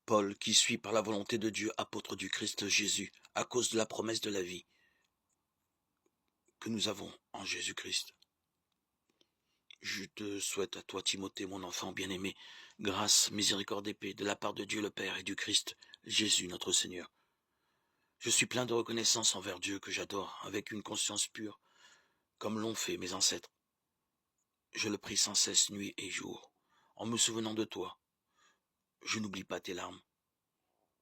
Paul, qui suis par la volonté de Dieu apôtre du Christ Jésus, à cause de la promesse de la vie que nous avons en Jésus-Christ. Je te souhaite à toi, Timothée, mon enfant bien-aimé, grâce, miséricorde et paix de la part de Dieu le Père et du Christ Jésus notre Seigneur. Je suis plein de reconnaissance envers Dieu que j'adore, avec une conscience pure, comme l'ont fait mes ancêtres. Je le prie sans cesse nuit et jour, en me souvenant de toi. Je n'oublie pas tes larmes,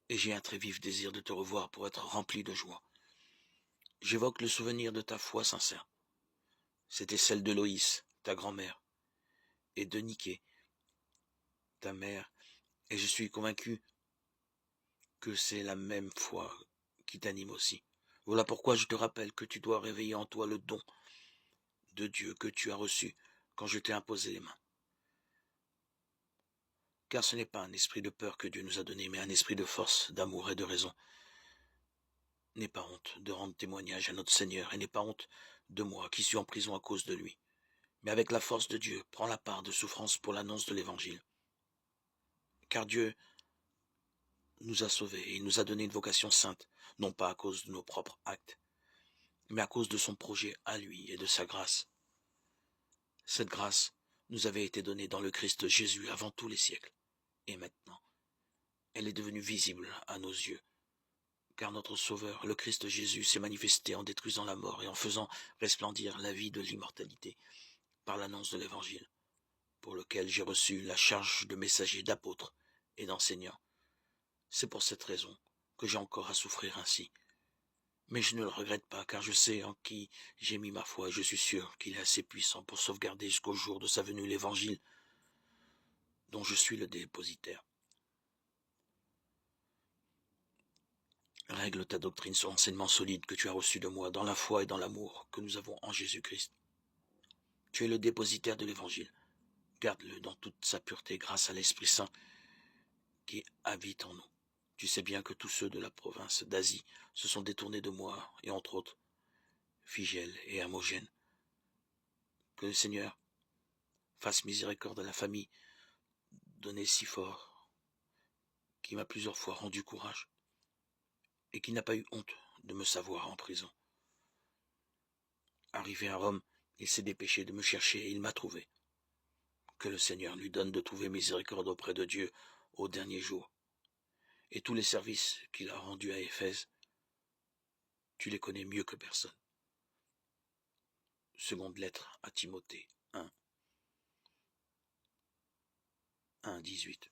et j'ai un très vif désir de te revoir pour être rempli de joie. J'évoque le souvenir de ta foi sincère. C'était celle de Loïs, ta grand-mère, et de Niké, ta mère, et je suis convaincu que c'est la même foi qui t'anime aussi. Voilà pourquoi je te rappelle que tu dois réveiller en toi le don de Dieu que tu as reçu quand je t'ai imposé les mains. Car ce n'est pas un esprit de peur que Dieu nous a donné, mais un esprit de force, d'amour et de raison. N'aie pas honte de rendre témoignage à notre Seigneur, et n'aie pas honte de moi qui suis en prison à cause de lui. Mais avec la force de Dieu, prends la part de souffrance pour l'annonce de l'Évangile. Car Dieu nous a sauvés et il nous a donné une vocation sainte, non pas à cause de nos propres actes, mais à cause de son projet à lui et de sa grâce. Cette grâce nous avait été donnée dans le Christ Jésus avant tous les siècles, et maintenant, elle est devenue visible à nos yeux, car notre Sauveur, le Christ Jésus, s'est manifesté en détruisant la mort et en faisant resplendir la vie de l'immortalité par l'annonce de l'Évangile, pour lequel j'ai reçu la charge de messager, d'apôtre et d'enseignant. C'est pour cette raison que j'ai encore à souffrir ainsi. Mais je ne le regrette pas, car je sais en qui j'ai mis ma foi, et je suis sûr qu'il est assez puissant pour sauvegarder jusqu'au jour de sa venue l'Évangile dont je suis le dépositaire. Règle ta doctrine sur l'enseignement solide que tu as reçu de moi, dans la foi et dans l'amour que nous avons en Jésus-Christ. Tu es le dépositaire de l'Évangile. Garde-le dans toute sa pureté grâce à l'Esprit Saint qui habite en nous. Tu sais bien que tous ceux de la province d'Asie se sont détournés de moi, et entre autres, Phygèle et Hermogène. Que le Seigneur fasse miséricorde à la famille d'Onésiphore, qui m'a plusieurs fois rendu courage, et qui n'a pas eu honte de me savoir en prison. Arrivé à Rome, il s'est dépêché de me chercher et il m'a trouvé. Que le Seigneur lui donne de trouver miséricorde auprès de Dieu au dernier jour. Et tous les services qu'il a rendus à Éphèse, tu les connais mieux que personne. Seconde lettre à Timothée 1, 1, 18.